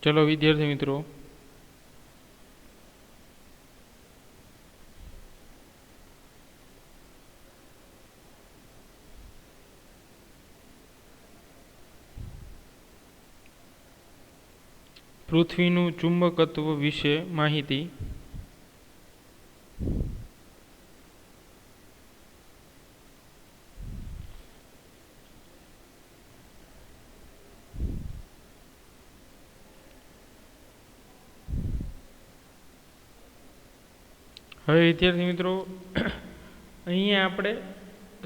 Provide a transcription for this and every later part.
ચલો વિદ્યાર્થી મિત્રો, પૃથ્વીનું ચુંબકત્વ વિશે માહિતી. હવે વિદ્યાર્થી મિત્રો, અહીંયા આપણે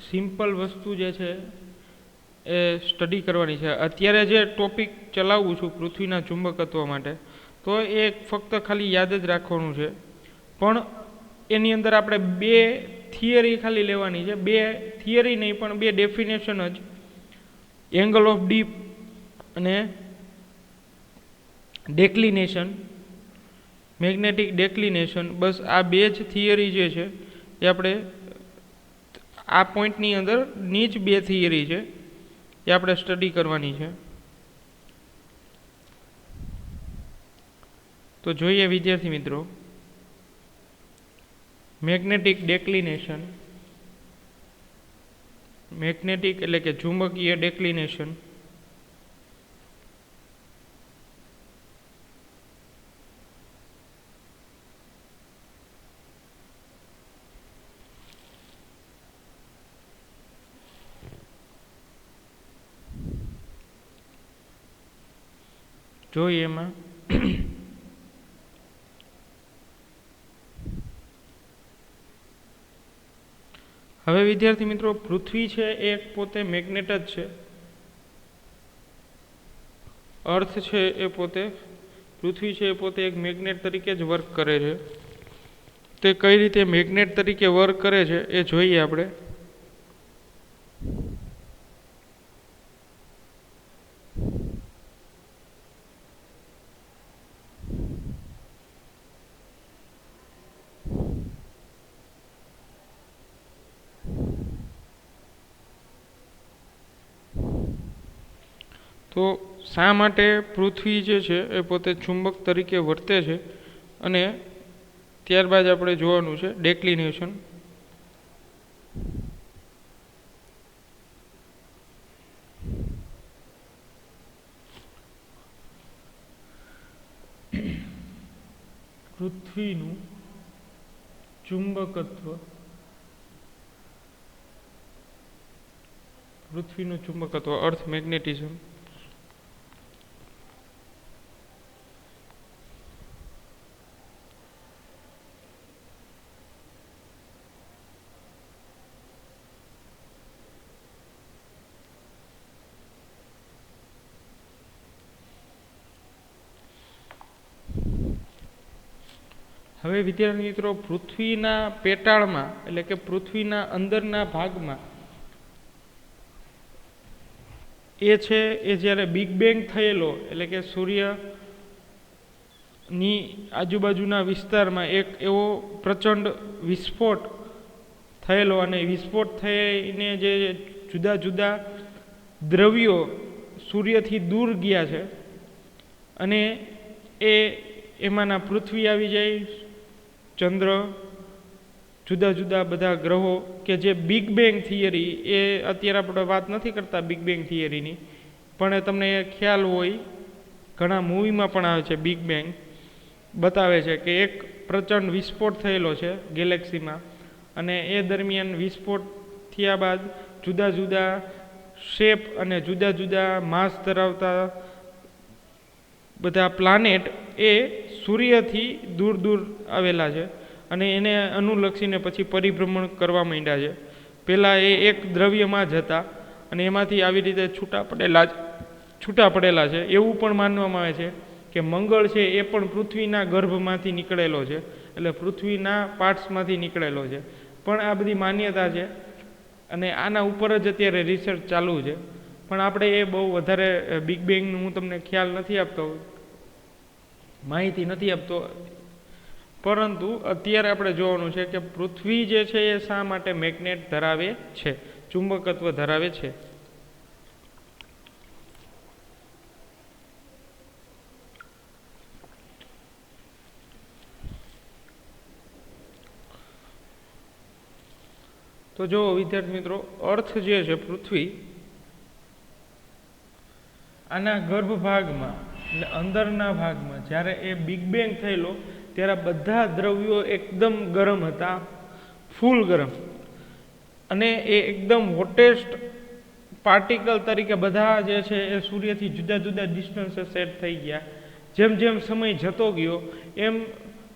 સિમ્પલ વસ્તુ જે છે એ સ્ટડી કરવાની છે. અત્યારે જે ટોપિક ચલાવું છું પૃથ્વીના ચુંબકત્વ માટે, તો એ ફક્ત ખાલી યાદ જ રાખવાનું છે. પણ એની અંદર આપણે બે થિયરી ખાલી લેવાની છે. બે થિયરી નહીં, પણ બે ડેફિનેશન જ, એંગલ ઓફ ડીપ અને ડેક્લિનેશન, મેગ્નેટિક ડેક્લિનેશન. બસ આ બે જ થિયરી જે છે એ આપણે આ પોઈન્ટની અંદરની જ બે થિયરી છે એ આપણે સ્ટડી કરવાની છે. તો જોઈએ વિદ્યાર્થી મિત્રો, મેગ્નેટિક ડેક્લિનેશન. મેગ્નેટિક એટલે કે ચુંબકીય ડેક્લિનેશન જોઈએ એમાં હવે વિદ્યાર્થી મિત્રો, પૃથ્વી છે એ પોતે મેગ્નેટ જ છે. અર્થ છે એ પોતે, પૃથ્વી છે એ પોતે એક મેગ્નેટ તરીકે જ વર્ક કરે છે. તે કઈ રીતે મેગ્નેટ તરીકે વર્ક કરે છે એ જોઈએ આપણે. તો શા માટે પૃથ્વી જે છે એ પોતે ચુંબક તરીકે વર્તે છે, અને ત્યારબાદ આપણે જોવાનું છે ડેક્લિનેશન. પૃથ્વીનું ચુંબકત્વ, પૃથ્વીનું ચુંબકત્વ અર્થ મેગ્નેટિઝમ. હવે વિદ્યાર્થી મિત્રો, પૃથ્વીના પેટાળમાં એટલે કે પૃથ્વીના અંદરના ભાગમાં એ છે એ જ્યારે બિગ બેંગ થયેલો, એટલે કે સૂર્યની આજુબાજુના વિસ્તારમાં એક એવો પ્રચંડ વિસ્ફોટ થયેલો, અને વિસ્ફોટ થઈને જે જુદા જુદા દ્રવ્યો સૂર્યથી દૂર ગયા છે, અને એમાંના પૃથ્વી આવી જાય, ચંદ્ર, જુદા જુદા બધા ગ્રહો, કે જે બિગ બેંગ થિયરી, એ અત્યારે આપણે વાત નથી કરતા બિગ બેંગ થિયરીની, પણ તમને ખ્યાલ હોય, ઘણા મૂવીમાં પણ આવે છે. બિગ બેંગ બતાવે છે કે એક પ્રચંડ વિસ્ફોટ થયેલો છે ગેલેક્સીમાં, અને એ દરમિયાન વિસ્ફોટ થયા બાદ જુદા જુદા શેપ અને જુદા જુદા માસ ધરાવતા બધા પ્લાનેટ એ સૂર્યથી દૂર દૂર આવેલા છે, અને એને અનુલક્ષીને પછી પરિભ્રમણ કરવા માંડ્યા છે. પહેલાં એ એક દ્રવ્યમાં જ હતા, અને એમાંથી આવી રીતે છૂટા પડેલા છે. એવું પણ માનવામાં આવે છે કે મંગળ છે એ પણ પૃથ્વીના ગર્ભમાંથી નીકળેલો છે, એટલે પૃથ્વીના પાર્ટ્સમાંથી નીકળેલો છે. પણ આ બધી માન્યતા છે, અને આના ઉપર જ અત્યારે રિસર્ચ ચાલુ છે. પણ આપણે એ બહુ વધારે બિગ બેંગનું હું તમને ખ્યાલ નથી આપતો, માહિતી નથી આપતો. પરંતુ અત્યારે આપણે જોવાનું છે કે પૃથ્વી જે છે એ શા માટે મેગ્નેટ ધરાવે છે, ચુંબકત્વ ધરાવે છે. તો જો વિદ્યાર્થી મિત્રો, અર્થ જે છે પૃથ્વી, આના ગર્ભ ભાગમાં એટલે અંદરના ભાગમાં જ્યારે એ બિગ બેંગ થયેલો ત્યારે બધા દ્રવ્યો એકદમ ગરમ હતા, ફૂલ ગરમ, અને એ એકદમ હોટેસ્ટ પાર્ટિકલ તરીકે બધા જે છે એ સૂર્યથી જુદા જુદા ડિસ્ટન્સે સેટ થઈ ગયા. જેમ જેમ સમય જતો ગયો એમ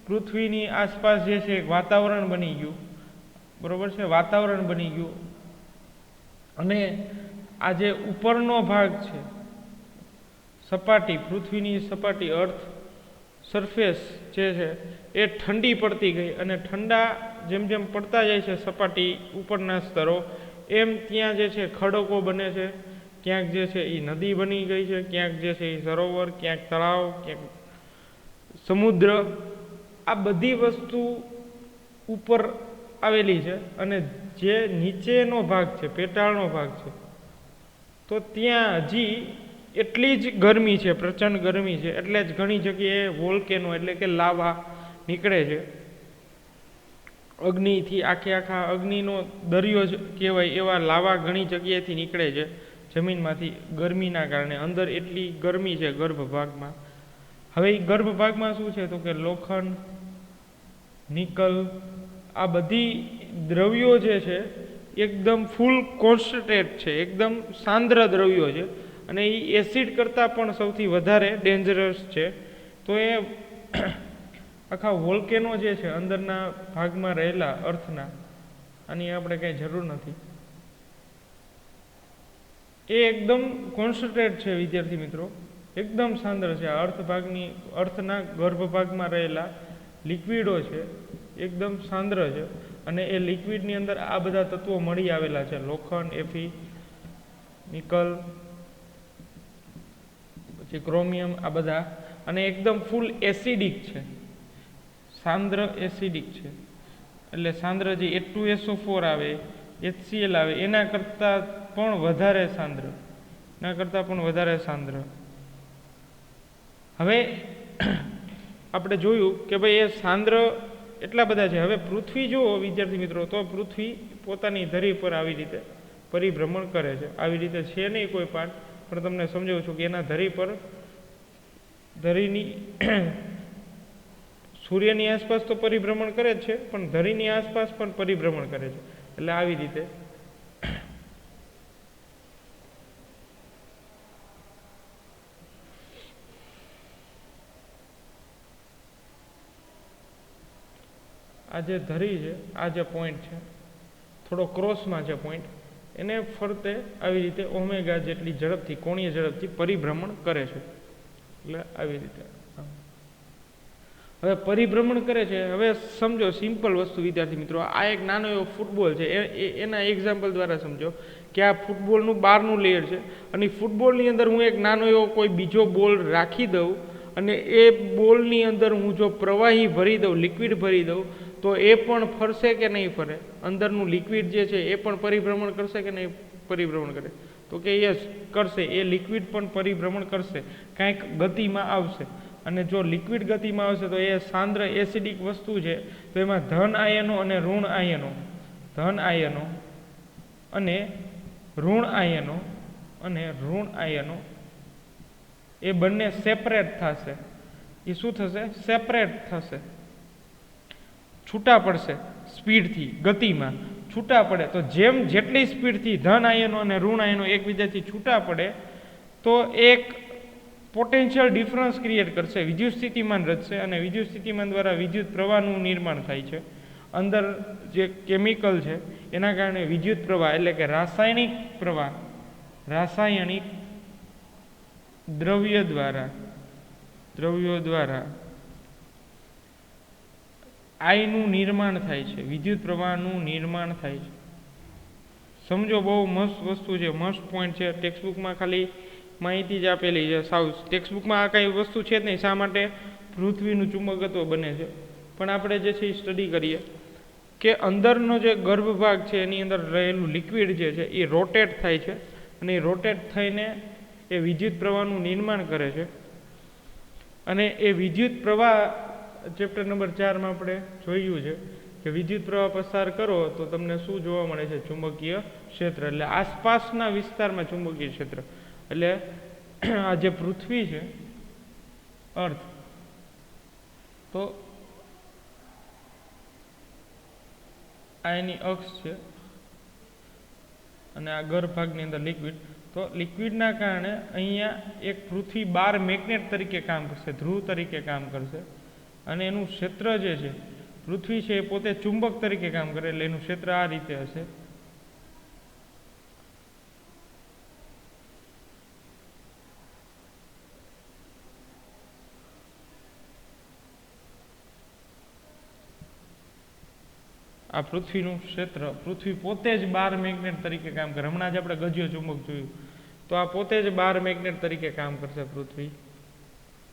પૃથ્વીની આસપાસ જે છે એક વાતાવરણ બની ગયું, બરોબર છે, વાતાવરણ બની ગયું. અને આ જે ઉપરનો ભાગ છે, સપાટી, પૃથ્વીની સપાટી, અર્થ સરફેસ જે છે એ ઠંડી પડતી ગઈ, અને ઠંડા જેમ જેમ પડતા જાય છે સપાટી ઉપરના સ્તરો, એમ ત્યાં જે છે ખડકો બને છે, ક્યાંક જે છે એ નદી બની ગઈ છે, ક્યાંક જે છે એ સરોવર, ક્યાંક તળાવ, ક્યાંક સમુદ્ર. આ બધી વસ્તુ ઉપર આવેલી છે. અને જે નીચેનો ભાગ છે, પેટાળનો ભાગ છે, તો ત્યાં હજી એટલી જ ગરમી છે, પ્રચંડ ગરમી છે. એટલે જ ઘણી જગ્યાએ વોલ્કેનો એટલે કે લાવા નીકળે છે. અગ્નિથી આખા અગ્નિનો દરિયો જ કહેવાય એવા લાવા ઘણી જગ્યાએથી નીકળે છે જમીનમાંથી, ગરમીના કારણે. અંદર એટલી ગરમી છે ગર્ભ ભાગમાં. હવે એ ગર્ભ ભાગમાં શું છે તો કે લોખંડ, નિકલ, આ બધી દ્રવ્યો જે છે એકદમ ફૂલ કોન્સન્ટ્રેટ છે, એકદમ સાંદ્ર દ્રવ્યો છે, અને એ એસિડ કરતાં પણ સૌથી વધારે ડેન્જરસ છે. તો એ આખા વોલ્કેનો જે છે અંદરના ભાગમાં રહેલા અર્થના, આની આપણે કંઈ જરૂર નથી, એ એકદમ કોન્સન્ટ્રેટ છે વિદ્યાર્થી મિત્રો, એકદમ સાંદ્ર છે. આ અર્થના ગર્ભ ભાગમાં રહેલા લિક્વિડો છે એકદમ સાંદ્ર છે, અને એ લિક્વિડની અંદર આ બધા તત્વો મળી આવેલા છે, લોખંડ, એફી, નિકલ, પછી ક્રોમિયમ, આ બધા. અને એકદમ ફૂલ એસિડિક છે, સાંદ્ર એસિડિક છે. એટલે સાંદ્ર જે H2SO4 આવે, HCl આવે, એના કરતાં પણ વધારે સાંદ્ર. હવે આપણે જોયું કે ભાઈ એ સાંદ્ર એટલા બધા છે. હવે પૃથ્વી જુઓ વિદ્યાર્થી મિત્રો, તો પૃથ્વી પોતાની ધરી પર આવી રીતે પરિભ્રમણ કરે છે. આવી રીતે છે નહીં કોઈ પાઠ, પણ તમને સમજાવું છું કે એના ધરીની સૂર્યની આસપાસ તો પરિભ્રમણ કરે જ છે, પણ ધરીની આસપાસ પણ પરિભ્રમણ કરે છે. એટલે આવી રીતે આ જે ધરી છે, આ જે પોઈન્ટ છે, થોડો ક્રોસમાં છે પોઈન્ટ, એને ફરતે આવી રીતે ઓમેગા જેટલી ઝડપથી, કોણીય ઝડપથી પરિભ્રમણ કરે છે. એટલે આવી રીતે હવે પરિભ્રમણ કરે છે. હવે સમજો સિમ્પલ વસ્તુ વિદ્યાર્થી મિત્રો, આ એક નાનો એવો ફૂટબોલ છે, એના એક્ઝામ્પલ દ્વારા સમજો કે આ ફૂટબોલનું બહારનું લેયર છે, અને ફૂટબોલની અંદર હું એક નાનો એવો કોઈ બીજો બોલ રાખી દઉં, અને એ બોલની અંદર હું જો પ્રવાહી ભરી દઉં, લિક્વિડ ભરી દઉં, તો એ પણ ફરશે કે નહીં ફરે? અંદરનું લિક્વિડ જે છે એ પણ પરિભ્રમણ કરશે કે નહીં પરિભ્રમણ કરે? તો કે યસ કરશે. એ લિક્વિડ પણ પરિભ્રમણ કરશે, કાંઈક ગતિમાં આવશે. અને જો લિક્વિડ ગતિમાં આવશે તો એ સાંદ્ર એસિડિક વસ્તુ છે, તો એમાં ધન આયનો અને ઋણ આયનો એ બંને સેપરેટ થશે. એ શું થશે? સેપરેટ થશે, છૂટા પડશે સ્પીડથી, ગતિમાં છૂટા પડે. તો જેટલી સ્પીડથી ધન આયનો અને ઋણ આયનો એકબીજાથી છૂટા પડે તો એક પોટેન્શિયલ ડિફરન્સ ક્રિએટ કરશે, વિદ્યુત સ્થિતિમાન રચશે, અને વિદ્યુત સ્થિતિમાન દ્વારા વિદ્યુત પ્રવાહનું નિર્માણ થાય છે. અંદર જે કેમિકલ છે એના કારણે વિદ્યુત પ્રવાહ એટલે કે રાસાયણિક દ્રવ્યો દ્વારા આયનું નિર્માણ થાય છે, વિદ્યુત પ્રવાહનું નિર્માણ થાય છે. સમજો, બહુ મસ્ત વસ્તુ છે, મસ્ત પોઈન્ટ છે. ટેક્સ્ટબુકમાં ખાલી માહિતી જ આપેલી છે, સાવ ટેક્સ્ટબુકમાં આ કંઈ વસ્તુ છે જ નહીં. શા માટે પૃથ્વીનું ચુંબકત્વ બને છે? પણ આપણે જે છે એ સ્ટડી કરીએ કે અંદરનો જે ગર્ભ ભાગ છે એની અંદર રહેલું લિક્વિડ જે છે એ રોટેટ થાય છે, અને એ રોટેટ થઈને એ વિદ્યુત પ્રવાહનું નિર્માણ કરે છે. અને એ વિદ્યુત પ્રવાહ ચેપ્ટર નંબર 4માં આપણે જોયું છે કે વિદ્યુત પ્રવાહ પસાર કરો તો તમને શું જોવા મળે છે? ચુંબકીય ક્ષેત્ર. એટલે આસપાસના વિસ્તારમાં ચુંબકીય ક્ષેત્ર. એટલે આ જે પૃથ્વી છે, અર્થ, તો આ એની અક્ષ છે અને આ ગર્ભભાગની અંદર લિક્વિડ. તો લિક્વિડના કારણે અહીંયા એક પૃથ્વી 12 મેગ્નેટ તરીકે કામ કરશે, ધ્રુવ તરીકે કામ કરશે, અને એનું ક્ષેત્ર જે છે પૃથ્વી છે એ પોતે ચુંબક તરીકે કામ કરે, એટલે એનું ક્ષેત્ર આ રીતે હશે. આ પૃથ્વીનું ક્ષેત્ર, પૃથ્વી પોતે જ 12 મેગ્નેટ તરીકે કામ કરે. હમણાં જ આપણે ગજ્યો ચુંબક જોયું, તો આ પોતે જ 12 મેગ્નેટ તરીકે કામ કરશે. પૃથ્વી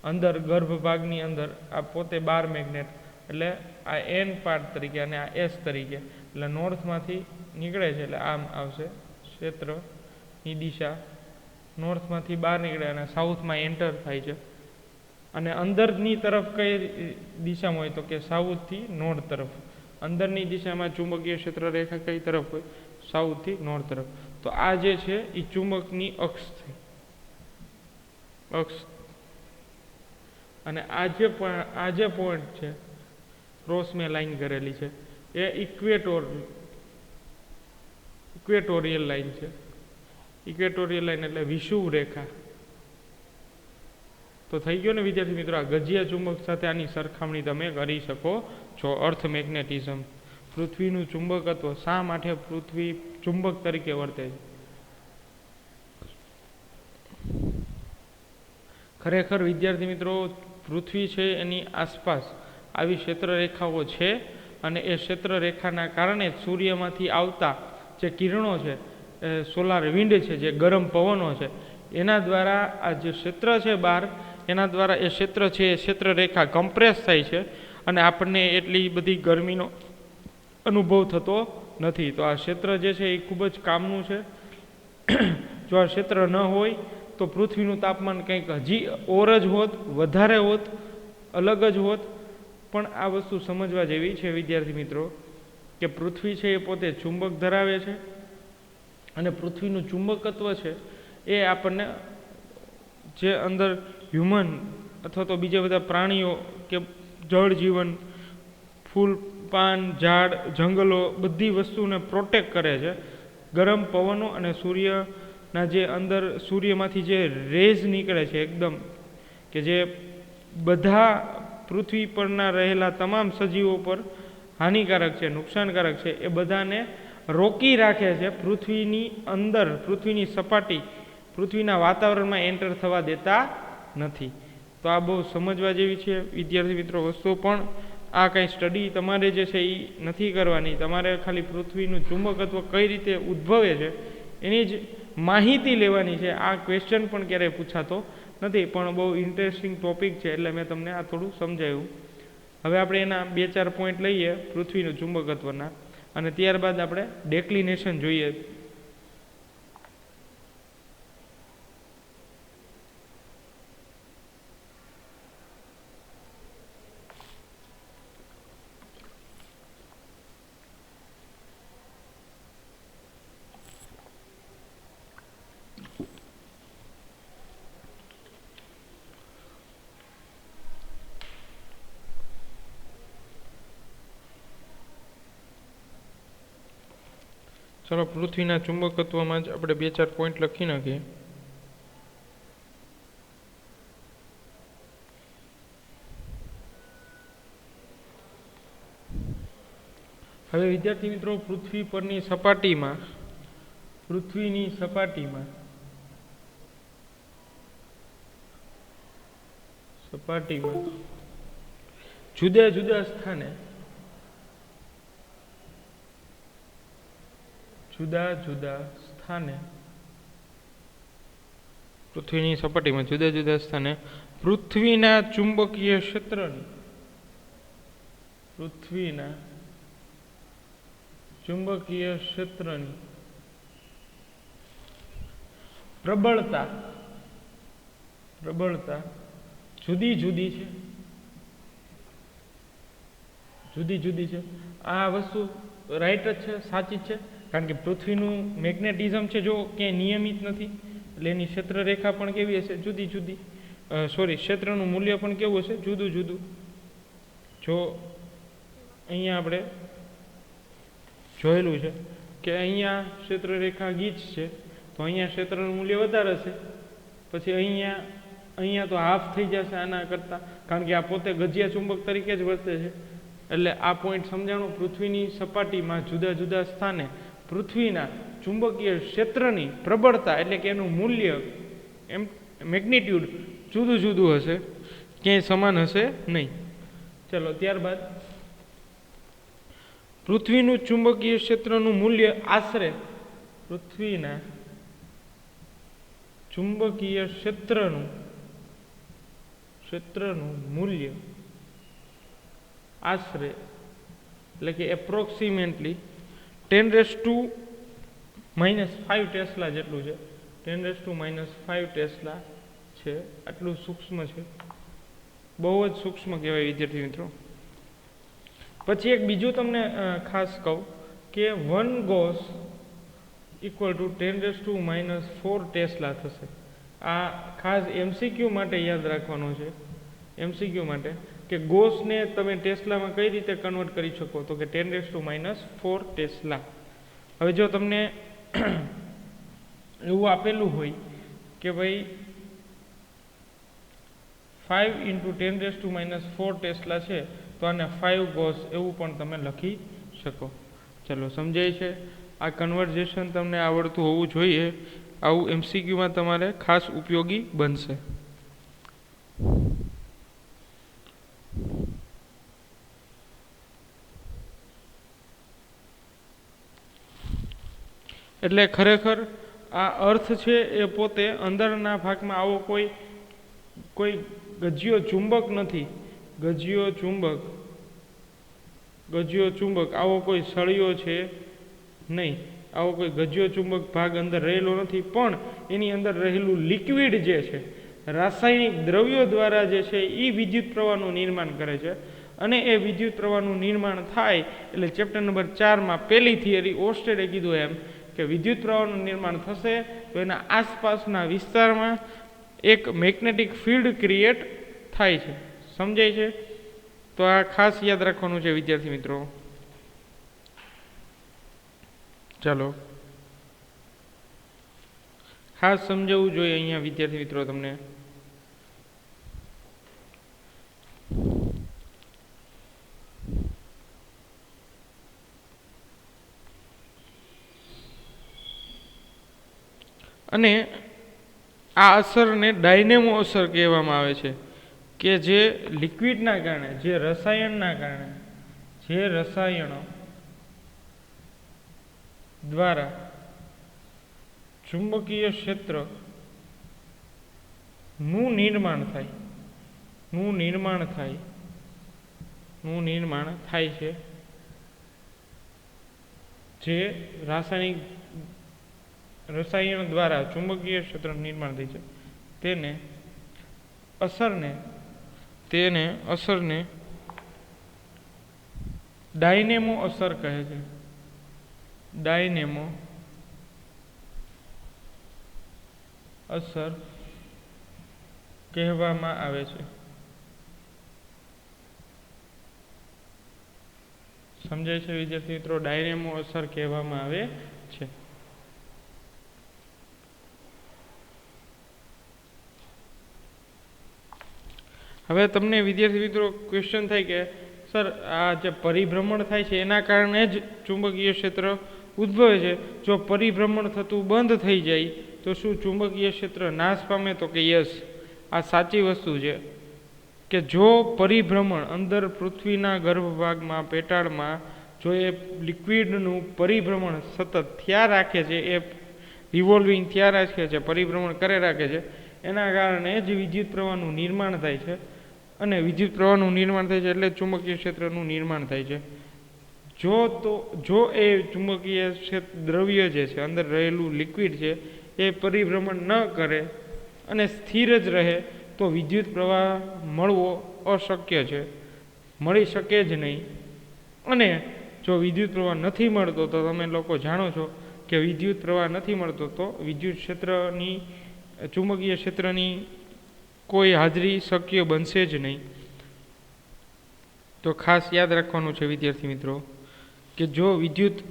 અંદર ગર્ભભાગની અંદર આ પોતે 12 મેગ્નેટ, એટલે આ એન પાર્ટ તરીકે અને આ એસ તરીકે, એટલે નોર્થમાંથી નીકળે છે એટલે આમ આવશે ક્ષેત્રની દિશા. નોર્થમાંથી બહાર નીકળે અને સાઉથમાં એન્ટર થાય છે. અને અંદરની તરફ કઈ દિશામાં હોય? તો કે સાઉથથી નોર્થ તરફ. અંદરની દિશામાં ચુંબકીય ક્ષેત્ર રેખા કઈ તરફ હોય? સાઉથથી નોર્થ તરફ. તો આ જે છે એ ચુંબકની અક્ષ છે, અક્ષ. અને આ જે પોઈન્ટ છે, ક્રોસ મેં લાઈન કરેલી છે, એ ઇક્વેટોરિયલ લાઈન છે. ઇક્વેટોરિયલ લાઈન એટલે વિષુવ રેખા. તો થઈ ગયો ને વિદ્યાર્થી મિત્રો? આ ગજિયા ચુંબક સાથે આની સરખામણી તમે કરી શકો છો. અર્થ મેગ્નેટિઝમ, પૃથ્વીનું ચુંબકત્વ, શા માટે પૃથ્વી ચુંબક તરીકે વર્તે છે. ખરેખર વિદ્યાર્થી મિત્રો, પૃથ્વી છે એની આસપાસ આવી ક્ષેત્ર રેખાઓ છે, અને એ ક્ષેત્ર રેખાના કારણે સૂર્યમાંથી આવતા જે કિરણો છે, સોલાર વિન્ડ છે, જે ગરમ પવનો છે, એના દ્વારા આ જે ક્ષેત્ર છે બહાર, એના દ્વારા એ ક્ષેત્ર છે એ ક્ષેત્ર રેખા કમ્પ્રેસ થાય છે, અને આપણને એટલી બધી ગરમીનો અનુભવ થતો નથી. તો આ ક્ષેત્ર જે છે એ ખૂબ જ કામનું છે. જો આ ક્ષેત્ર ન હોય તો પૃથ્વીનું તાપમાન કંઈક હજી ઓર જ હોત, વધારે હોત, અલગ જ હોત. પણ આ વસ્તુ સમજવા જેવી છે વિદ્યાર્થી મિત્રો, કે પૃથ્વી છે એ પોતે ચુંબક ધરાવે છે, અને પૃથ્વીનું ચુંબકત્વ છે એ આપણને જે અંદર હ્યુમન અથવા તો બીજા બધા પ્રાણીઓ કે જળ જીવન, ફૂલ પાન, ઝાડ, જંગલો, બધી વસ્તુને પ્રોટેક્ટ કરે છે. ગરમ પવનો અને સૂર્યના જે અંદર સૂર્યમાંથી જે રેઝ નીકળે છે એકદમ, કે જે બધા પૃથ્વી પરના રહેલા તમામ સજીવો પર હાનિકારક છે, નુકસાનકારક છે, એ બધાને રોકી રાખે છે. પૃથ્વીની અંદર, પૃથ્વીની સપાટી, પૃથ્વીના વાતાવરણમાં એન્ટર થવા દેતા નથી. તો આ બહુ સમજવા જેવી છે વિદ્યાર્થી મિત્રો વસ્તુ. પણ આ કંઈ સ્ટડી તમારે જે છે એ નથી કરવાની. તમારે ખાલી પૃથ્વીનું ચુંબકત્વ કઈ રીતે ઉદ્ભવે છે એની જ માહિતી લેવાની છે. આ ક્વેશ્ચન પણ ક્યારેય પૂછાતો નથી, પણ બહુ ઇન્ટરેસ્ટિંગ ટોપિક છે એટલે મેં તમને આ થોડું સમજાવ્યું. હવે આપણે એના 2-4 પોઈન્ટ લઈએ પૃથ્વીનું ચુંબકત્વના, અને ત્યારબાદ આપણે ડેક્લિનેશન જોઈએ. ચલો, પૃથ્વીના ચુંબકત્વમાં જ આપણે 2-4 પોઈન્ટ લખી નાખીએ. હવે વિદ્યાર્થી મિત્રો, પૃથ્વી પરની સપાટીમાં, પૃથ્વીની સપાટીમાં જુદા જુદા સ્થાને પૃથ્વીની સપાટીમાં જુદા જુદા સ્થાને પૃથ્વીના ચુંબકીય ક્ષેત્રની પ્રબળતા જુદી જુદી છે. આ વસ્તુ રાઈટ જ છે, સાચી જ છે, કારણ કે પૃથ્વીનું મેગ્નેટિઝમ છે જો ક્યાંય નિયમિત નથી, એટલે એની ક્ષેત્રરેખા પણ કેવી હશે, જુદી જુદી, ક્ષેત્રનું મૂલ્ય પણ કેવું હશે, જુદું જુદું. જો અહીંયા આપણે જોયેલું છે કે અહીંયા ક્ષેત્રરેખા ગીચ છે, તો અહીંયા ક્ષેત્રનું મૂલ્ય વધારે હશે, પછી અહીંયા તો હાફ થઈ જશે આના કરતાં, કારણ કે આ પોતે ગજિયા ચુંબક તરીકે જ વર્તે છે. એટલે આ પોઈન્ટ સમજાણો. પૃથ્વીની સપાટીમાં જુદા જુદા સ્થાને પૃથ્વીના ચુંબકીય ક્ષેત્રની પ્રબળતા એટલે કે એનું મૂલ્ય મેગ્નિટ્યુડ જુદું જુદું હશે, ક્યાંય સમાન હશે નહીં. ચલો ત્યારબાદ પૃથ્વીનું ચુંબકીય ક્ષેત્રનું મૂલ્ય આશરે પૃથ્વીના ચુંબકીય ક્ષેત્રનું મૂલ્ય આશરે એટલે કે એપ્રોક્સિમેટલી 10⁻⁵ ટેસ્લા જેટલું છે. 10⁻⁵ ટેસ્લા છે. આટલું સૂક્ષ્મ છે, બહુ જ સૂક્ષ્મ કહેવાય વિદ્યાર્થી મિત્રો. પછી એક બીજું તમને ખાસ કહું કે 1 ગોસ ઇક્વલ ટુ 10⁻⁴ ટેસ્લા થશે. આ ખાસ એમસીક્યુ માટે યાદ રાખવાનું છે. એમસીક્યુ માટે કે ગોસને તમે ટેસ્લામાં કઈ રીતે કન્વર્ટ કરી શકો, તો કે 10⁻⁴ ટેસ્લા. હવે જો તમને એવું આપેલું હોય કે ભાઈ 5 × 10⁻⁴ ટેસ્લા છે, તો આને 5 ગોસ એવું પણ તમે લખી શકો. ચલો સમજાય છે. આ કન્વર્ઝેશન તમને આવડતું હોવું જોઈએ. આવું એમસીક્યુમાં તમારે ખાસ ઉપયોગી બનશે. એટલે ખરેખર આ અર્થ છે એ પોતે અંદરના ભાગમાં આવો કોઈ ગજિયો ચુંબક નથી. ગજિયો ચુંબક આવો કોઈ સળિયો છે નહીં. આવો કોઈ ગજિયો ચુંબક ભાગ અંદર રહેલો નથી, પણ એની અંદર રહેલું લિક્વિડ જે છે, રાસાયણિક દ્રવ્યો દ્વારા જે છે એ વિદ્યુત પ્રવાહનું નિર્માણ કરે છે. અને એ વિદ્યુત પ્રવાહનું નિર્માણ થાય એટલે ચેપ્ટર નંબર 4માં પહેલી થિયરી ઓર્સ્ટેડે કીધું એમ કે વિદ્યુત પ્રવાહનું નિર્માણ થશે તો એના આસપાસના વિસ્તારમાં એક મેગ્નેટિક ફિલ્ડ ક્રિએટ થાય છે. સમજાય છે? તો આ ખાસ યાદ રાખવાનું છે વિદ્યાર્થી મિત્રો. ચાલો ખાસ સમજાવવું જોઈએ અહીંયા વિદ્યાર્થી મિત્રો તમને. અને આ અસરને ડાયનેમો અસર કહેવામાં આવે છે, કે જે લિક્વિડના કારણે, જે રસાયણો દ્વારા ચુંબકીય ક્ષેત્રનું નિર્માણ થાય છે. જે રસાયણ દ્વારા ચુંબકીય ક્ષેત્રનું નિર્માણ થાય છે તેને અસરને ડાયનેમો અસર કહે છે. ડાયનેમો અસર કહેવામાં આવે છે. સમજાય છે વિદ્યાર્થી મિત્રો? ડાયનેમો અસર કહેવામાં આવે છે. હવે તમને વિદ્યાર્થી મિત્રો ક્વેશ્ચન થાય કે સર આ જે પરિભ્રમણ થાય છે એના કારણે જ ચુંબકીય ક્ષેત્ર ઉદ્ભવે છે. જો પરિભ્રમણ થતું બંધ થઈ જાય તો શું ચુંબકીય ક્ષેત્ર નાશ પામે? તો કે યસ, આ સાચી વસ્તુ છે કે જો પરિભ્રમણ અંદર પૃથ્વીના ગર્ભભાગમાં, પેટાળમાં જો એ લિક્વિડનું પરિભ્રમણ સતત થયા રાખે છે, એ રિવોલ્વિંગ થયા રાખે છે, પરિભ્રમણ કરે રાખે છે, એના કારણે જ વિદ્યુત પ્રવાહનું નિર્માણ થાય છે. અને વિદ્યુત પ્રવાહનું નિર્માણ થાય છે એટલે ચુંબકીય ક્ષેત્રનું નિર્માણ થાય છે. જો એ ચુંબકીય દ્રવ્ય જે છે, અંદર રહેલું લિક્વિડ છે, એ પરિભ્રમણ ન કરે અને સ્થિર જ રહે તો વિદ્યુત પ્રવાહ મળવો અશક્ય છે, મળી શકે જ નહીં. અને જો વિદ્યુત પ્રવાહ નથી મળતો તો તમે લોકો જાણો છો કે વિદ્યુત પ્રવાહ નથી મળતો તો વિદ્યુત ક્ષેત્રની ચુંબકીય ક્ષેત્રની કોઈ હાજરી શક્ય બનશે જ નહીં. તો ખાસ યાદ રાખવાનું છે વિદ્યાર્થી મિત્રો કે જો વિદ્યુત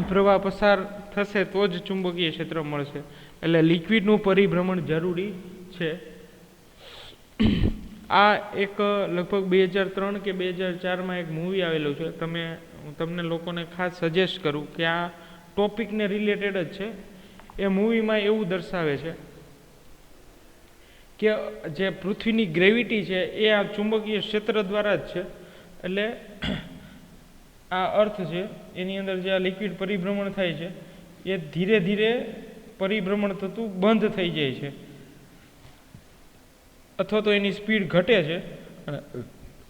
પ્રવાહ પસાર થશે તો જ ચુંબકીય ક્ષેત્ર મળશે. એટલે લિક્વિડનું પરિભ્રમણ જરૂરી છે. આ એક લગભગ 2003 કે 2004માં એક મૂવી આવેલું છે. હું તમને લોકોને ખાસ સજેસ્ટ કરું કે આ ટોપિકને રિલેટેડ જ છે. એ મૂવીમાં એવું દર્શાવે છે કે જે પૃથ્વીની ગ્રેવિટી છે એ આ ચુંબકીય ક્ષેત્ર દ્વારા જ છે. એટલે આ અર્થ છે એની અંદર જે આ લિક્વિડ પરિભ્રમણ થાય છે એ ધીરે ધીરે પરિભ્રમણ થતું બંધ થઈ જાય છે અથવા તો એની સ્પીડ ઘટે છે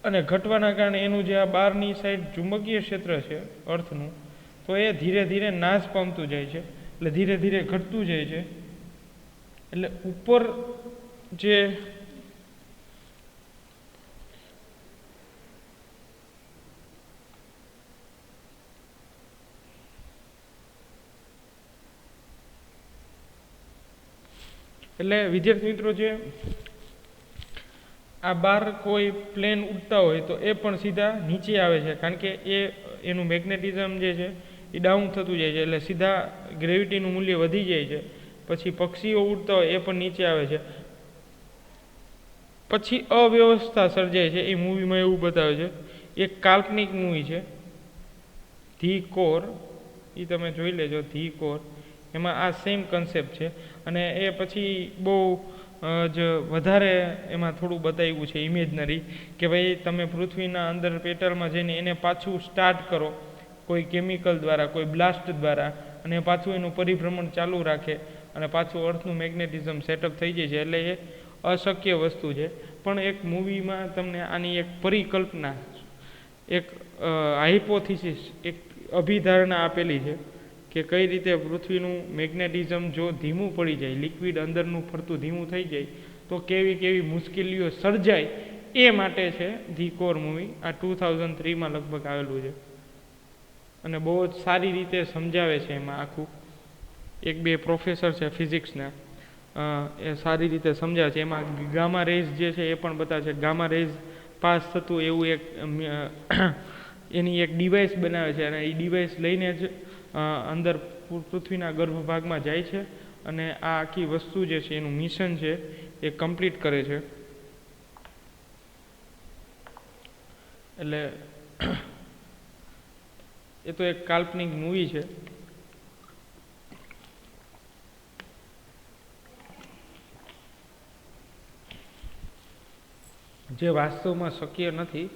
અને ઘટવાના કારણે એનું જે આ બહારની સાઈડ ચુંબકીય ક્ષેત્ર છે અર્થનું તો એ ધીરે ધીરે નાશ પામતું જાય છે. એટલે ધીરે ધીરે ઘટતું જાય છે. એટલે ઉપર જે એટલે વિદ્યાર્થી મિત્રો જે આ બહાર કોઈ પ્લેન ઉડતા હોય તો એ પણ સીધા નીચે આવે છે કારણ કે એનું મેગ્નેટિઝમ જે છે એ ડાઉન થતું જાય છે. એટલે સીધા ગ્રેવિટીનું મૂલ્ય વધી જાય છે. પછી પક્ષીઓ ઉડતા હોય એ પણ નીચે આવે છે. પછી અવ્યવસ્થા સર્જાય છે. એ મૂવીમાં એવું બતાવે છે. એક કાલ્પનિક મૂવી છે ધી કોર, એ તમે જોઈ લેજો ધી કોર. એમાં આ સેમ કન્સેપ્ટ છે અને એ પછી બહુ જ વધારે એમાં થોડું બતાવ્યું છે ઇમેજનરી કે ભાઈ તમે પૃથ્વીના અંદર પેટલમાં જઈને એને પાછું સ્ટાર્ટ કરો કોઈ કેમિકલ દ્વારા, કોઈ બ્લાસ્ટ દ્વારા, અને પાછું એનું પરિભ્રમણ ચાલુ રાખે અને પાછું અર્થનું મેગ્નેટિઝમ સેટઅપ થઈ જાય છે. એટલે એ અશક્ય વસ્તુ છે. પણ એક મૂવીમાં તમને આની એક પરિકલ્પના, એક હાઇપોથિસિસ, એક અભિધારણા આપેલી છે કે કઈ રીતે પૃથ્વીનું મેગ્નેટિઝમ જો ધીમું પડી જાય, લિક્વિડ અંદરનું ફરતું ધીમું થઈ જાય તો કેવી કેવી મુશ્કેલીઓ સર્જાય. એ માટે છે ધી કોર મૂવી. આ 2003માં લગભગ આવેલું છે અને બહુ જ સારી રીતે સમજાવે છે એમાં આખું. એક બે પ્રોફેસર છે ફિઝિક્સના, એ સારી રીતે સમજાવે છે. એમાં ગામા રેઝ જે છે એ પણ બતાવે છે. ગામા રેઝ પાસ થતું એવું એક એની એક ડિવાઇસ બનાવે છે અને એ ડિવાઇસ લઈને જ અંદર પૃથ્વીના ગર્ભભાગમાં જાય છે અને આ આખી વસ્તુ જે છે એનું મિશન છે એ કમ્પ્લીટ કરે છે. એટલે એ તો એક કાલ્પનિક મૂવી છે. જે વાસ્તવમાં શક્ય નથી,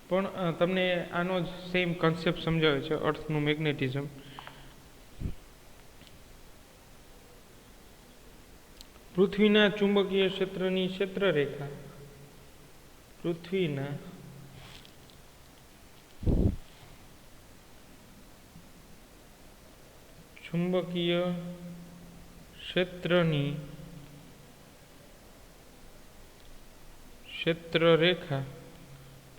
પણ તમને આનો જ સેમ કન્સેપ્ટ સમજાવે છે અર્થનું મેગ્નેટિઝમ. પૃથ્વીના ચુંબકીય ક્ષેત્રની ક્ષેત્રરેખા પૃથ્વીના ચુંબકીય ક્ષેત્રની ક્ષેત્રરેખા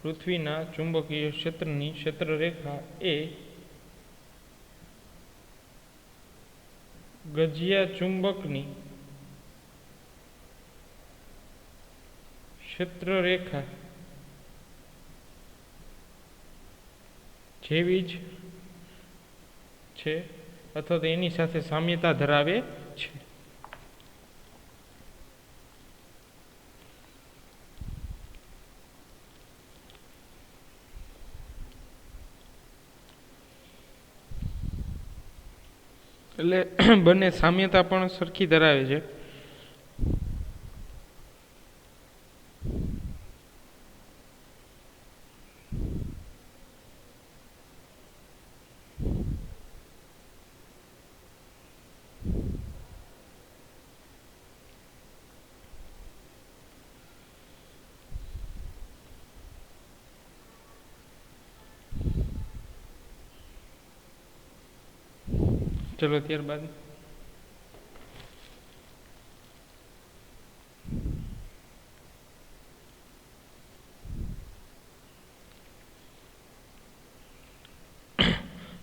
પૃથ્વીના ચુંબકીય ક્ષેત્રની ક્ષેત્રરેખા એ ગજિયા ચુંબકની ક્ષેત્રરેખા જેવી જ છે અથવા તો એની સાથે સામ્યતા ધરાવે છે. એટલે બંને સામ્યતા પણ સરખી ધરાવે છે. ચલો ત્યારબાદ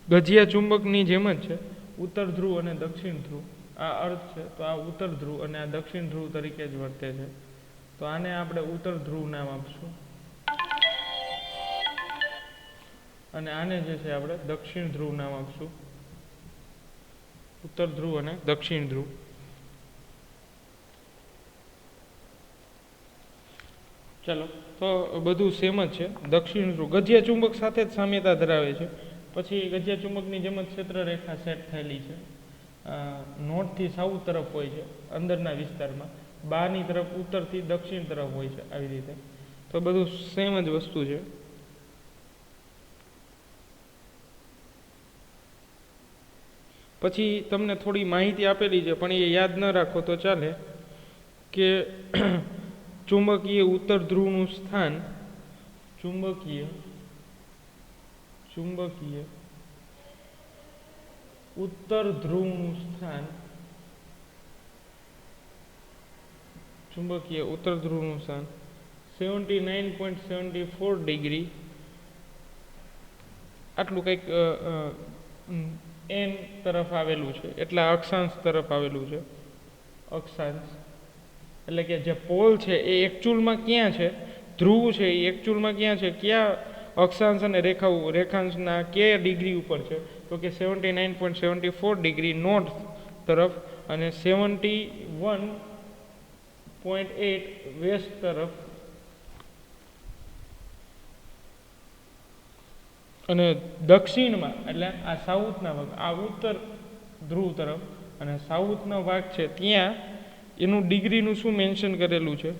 ગજિયા ચુંબકની જેમ જ છે, ઉત્તર ધ્રુવ અને દક્ષિણ ધ્રુવ આ અર્થ છે, તો આ ઉત્તર ધ્રુવ અને આ દક્ષિણ ધ્રુવ તરીકે જ વર્તે છે. તો આને આપણે ઉત્તર ધ્રુવ નામ આપશું અને આને જે છે આપણે દક્ષિણ ધ્રુવ નામ આપશું. ઉત્તર ધ્રુવ અને દક્ષિણ ધ્રુવ. ચાલો, તો બધું સેમ જ છે. દક્ષિણ ધ્રુવ ગજિયા ચુંબક સાથે જ સામ્યતા ધરાવે છે. પછી ગજિયા ચુંબકની જેમ જ ક્ષેત્ર રેખા સેટ થયેલી છે. નોર્થથી સાઉથ તરફ હોય છે અંદરના વિસ્તારમાં, બહારની તરફ ઉત્તરથી દક્ષિણ તરફ હોય છે, આવી રીતે. તો બધું સેમ જ વસ્તુ છે. પછી તમને થોડી માહિતી આપેલી છે, પણ એ યાદ ન રાખો તો ચાલે, કે ચુંબકીય ઉત્તર ધ્રુવનું સ્થાન ચુંબકીય ઉત્તર ધ્રુવનું સ્થાન ચુંબકીય ઉત્તર ધ્રુવનું સ્થાન 79.74 ડિગ્રી આટલું કંઈક એન તરફ આવેલું છે, એટલા અક્ષાંશ તરફ આવેલું છે. અક્ષાંશ એટલે કે જે પોલ છે એ એકચ્યુઅલમાં ક્યાં છે, ધ્રુવ છે એ એકચ્યુઅલમાં ક્યાં છે, ક્યાં અક્ષાંશ અને રેખાંશના કયા ડિગ્રી ઉપર છે, તો કે 79.74 ડિગ્રી નોર્થ તરફ અને 71.8 વેસ્ટ તરફ. અને દક્ષિણમાં એટલે આ સાઉથના ભાગ, આ ઉત્તર ધ્રુવ તરફ અને સાઉથનો ભાગ છે ત્યાં એનું ડિગ્રીનું શું મેન્શન કરેલું છે,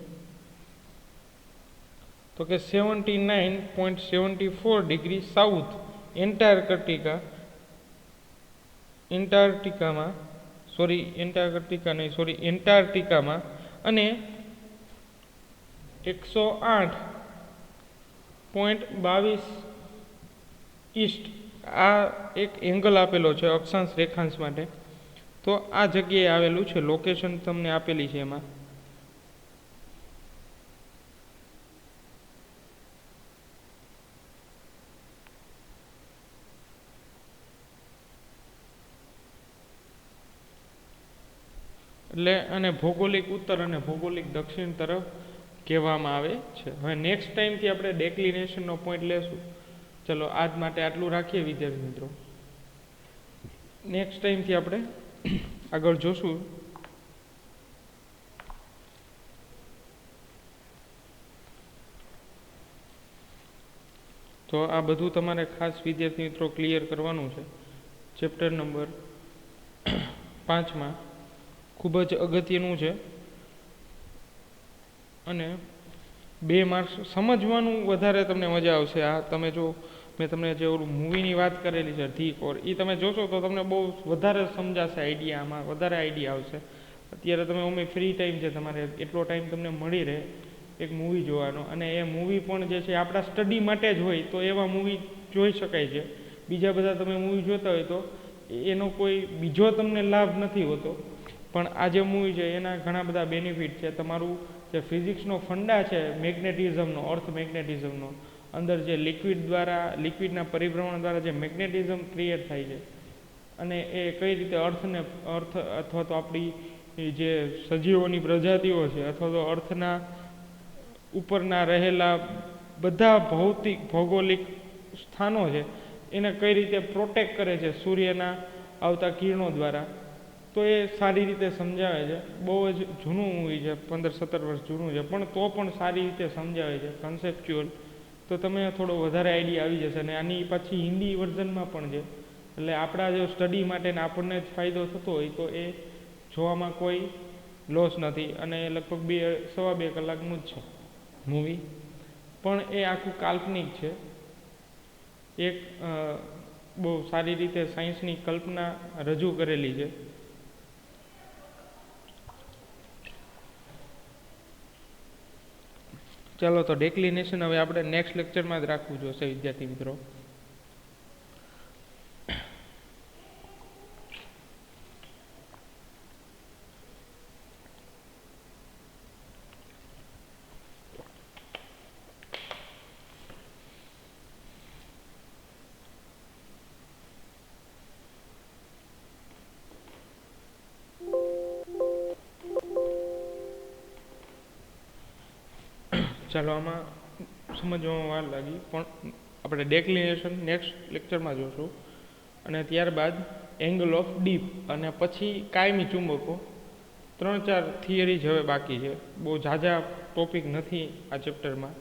તો કે 79.74 ડિગ્રી સાઉથ એન્ટાર્કટિકામાં અને 108.22 ઈસ્ટ આ એક એંગલ આપેલો છે અક્ષાંશ રેખાંશ માટે. તો આ જગ્યાએ આવેલું છે, લોકેશન તમને આપેલી છે એમાં. એટલે અને ભૌગોલિક ઉત્તર અને ભૌગોલિક દક્ષિણ તરફ કહેવામાં આવે છે. હવે નેક્સ્ટ ટાઈમથી આપણે ડેક્લિનેશનનો પોઈન્ટ લેશું. ચલો આજ માટે આટલું રાખીએ વિદ્યાર્થી મિત્રો. નેક્સ્ટ ટાઈમથી આપણે આગળ જોશું. તો આ બધું તમારે ખાસ વિદ્યાર્થી મિત્રો ક્લિયર કરવાનું છે. ચેપ્ટર નંબર 5માં ખૂબ જ અગત્યનું છે અને 2 માર્ક્સ સમજવાનું વધારે તમને મજા આવશે. આ તમે જો મેં તમને જે ઓલું મૂવીની વાત કરેલી છે ધી કોર, એ તમે જોશો તો તમને બહુ વધારે સમજાશે, આઈડિયામાં વધારે આઈડિયા આવશે. અત્યારે તમે અમે ફ્રી ટાઈમ છે તમારે, એટલો ટાઈમ તમને મળી રહે એક મૂવી જોવાનો, અને એ મૂવી પણ જે છે આપણા સ્ટડી માટે જ હોય, તો એવા મૂવી જોઈ શકાય છે. બીજા બધા તમે મૂવી જોતા હોય તો એનો કોઈ બીજો તમને લાભ નથી હોતો, પણ આ જે મૂવી છે એના ઘણા બધા બેનિફિટ છે. તમારું જે ફિઝિક્સનો ફંડા છે મેગ્નેટિઝમનો, અર્થ મેગ્નેટિઝમનો, અંદર જે લિક્વિડના પરિભ્રમણ દ્વારા જે મેગ્નેટિઝમ ક્રિએટ થાય છે અને એ કઈ રીતે અર્થ અથવા તો આપણી જે સજીવોની પ્રજાતિઓ છે અથવા તો અર્થના ઉપરના રહેલા બધા ભૌગોલિક સ્થાનો છે એને કઈ રીતે પ્રોટેક્ટ કરે છે સૂર્યના આવતા કિરણો દ્વારા, તો એ સારી રીતે સમજાવે છે. બહુ જ જૂનું મૂવી છે, 15-17 વર્ષ જૂનું છે, પણ તો પણ સારી રીતે સમજાવે છે, કન્સેપ્ચ્યુઅલ. તો તમે થોડો વધારે આઈડિયા આવી જશે. અને આની પાછી હિન્દી વર્ઝનમાં પણ છે, એટલે આપણા જો સ્ટડી માટે આપણને જ ફાયદો થતો હોય તો એ જોવામાં કોઈ લોસ નથી. અને લગભગ 2-2.25 કલાકનું જ છે મૂવી, પણ એ આખું કાલ્પનિક છે. એક બહુ સારી રીતે સાયન્સની કલ્પના રજૂ કરેલી છે. ચાલો, તો ડેક્લિનેશન હવે આપણે નેક્સ્ટ લેક્ચરમાં જ રાખવું જોશે વિદ્યાર્થી મિત્રો. ચાલો આમાં સમજવામાં વાર લાગી, પણ આપણે ડેક્લિનેશન નેક્સ્ટ લેક્ચરમાં જોશું. અને ત્યારબાદ એંગલ ઓફ ડીપ અને પછી કાયમી ચુંબકો. 3-4 થિયરી જ હવે બાકી છે, બહુ ઝાઝા ટોપિક નથી આ ચેપ્ટરમાં.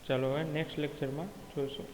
ચાલો હવે નેક્સ્ટ લેક્ચરમાં જોઈશું.